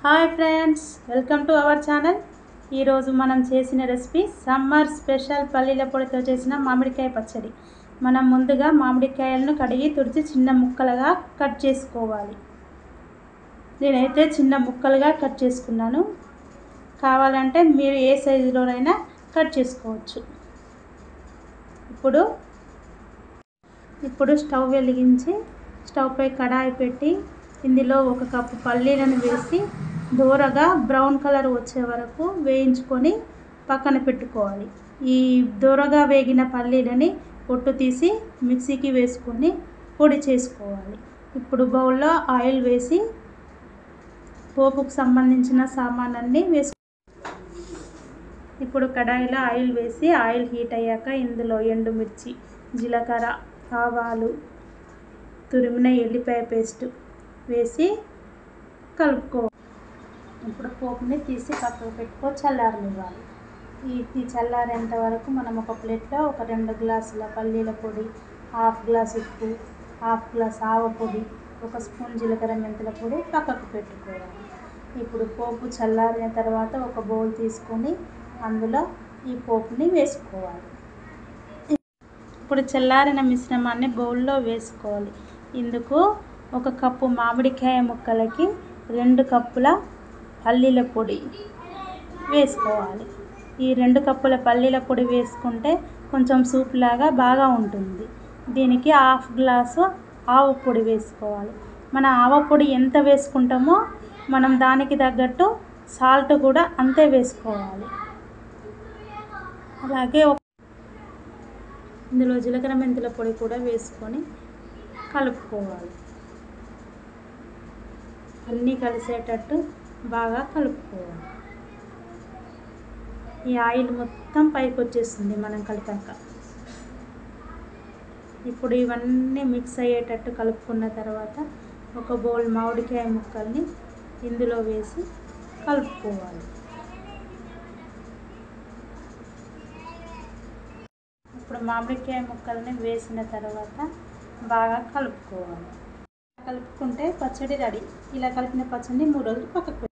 Hi friends, welcome to our channel. ఈరోజు మనం చేసిన రెసిపీ సమ్మర్ స్పెషల్ పల్లీల పొడితో చేసిన మామిడికాయ పచ్చడి. మనం ముందుగా మామిడికాయలను కడిగి తుడిచి చిన్న ముక్కలుగా కట్ చేసుకోవాలి. నేనైతే చిన్న ముక్కలుగా కట్ చేసుకున్నాను. కావాలంటే మీరు ఏ సైజులోనైనా కట్ చేసుకోవచ్చు. ఇప్పుడు స్టవ్ వెలిగించి స్టవ్పై కడాయి పెట్టి ఇందులో 1 కప్పు పల్లీలను వేసి దూరగా బ్రౌన్ కలర్ వచ్చే వరకు వేయించుకొని పక్కన పెట్టుకోవాలి. ఈ దూరగా వేగిన పల్లీలని పొట్టు తీసి మిక్సీకి వేసుకొని పొడి చేసుకోవాలి. ఇప్పుడు బౌల్లో ఆయిల్ వేసి పోపుకు సంబంధించిన సామాన్లన్నీ ఇప్పుడు కడాయిలో ఆయిల్ వేసి ఆయిల్ హీట్ అయ్యాక ఇందులో ఎండుమిర్చి, జీలకర్ర, ఆవాలు, తురిమిన ఎల్లిపాయ పేస్ట్ వేసి కలుపుకోవాలి. ఇప్పుడు పోపుని తీసి పక్కకు పెట్టుకో చల్లారనివ్వాలి. ఈ చల్లారేంత వరకు మనం ఒక ప్లేట్లో 2 గ్లాసుల పల్లీల పొడి, 1/2 గ్లాస్ ఉప్పు, 1/2 గ్లాస్ ఆవ పొడి, 1 స్పూన్ జీలకర్ర మెంతుల పొడి పక్కకు పెట్టుకోవాలి. ఇప్పుడు పోపు చల్లారిన తర్వాత ఒక బౌల్ తీసుకొని అందులో ఈ పోపుని వేసుకోవాలి. ఇప్పుడు చల్లారిన మిశ్రమాన్ని బౌల్లో వేసుకోవాలి. ఇందుకు 1 కప్పు మామిడికాయ ముక్కలకి 2 కప్పుల పల్లీల పొడి వేసుకోవాలి. ఈ 2 కప్పుల పల్లీల పొడి వేసుకుంటే కొంచెం సూప్ లాగా బాగా ఉంటుంది. దీనికి 1/2 గ్లాసు ఆవ పొడి వేసుకోవాలి. మన ఆవ పొడి ఎంత వేసుకుంటామో మనం దానికి తగ్గట్టు సాల్ట్ కూడా అంతే వేసుకోవాలి. అలాగే ఇందులో జీలకర్ర మెంతుల పొడి కూడా వేసుకొని కలుపుకోవాలి. అన్నీ కలిసేటట్టు బాగా కలుపుకోవాలి. ఈ ఆయిల్ మొత్తం పైకి వచ్చేస్తుంది మనం కలిపాక. ఇప్పుడు ఇవన్నీ మిక్స్ అయ్యేటట్టు కలుపుకున్న తర్వాత ఒక బౌల్ మామిడికాయ ముక్కల్ని ఇందులో వేసి కలుపుకోవాలి. ఇప్పుడు మామిడికాయ ముక్కల్ని వేసిన తర్వాత బాగా కలుపుకోవాలి. కలుపుకుంటే పచ్చడి రెడీ. ఇలా కలిపిన పచ్చడిని 3 రోజులు పక్కకు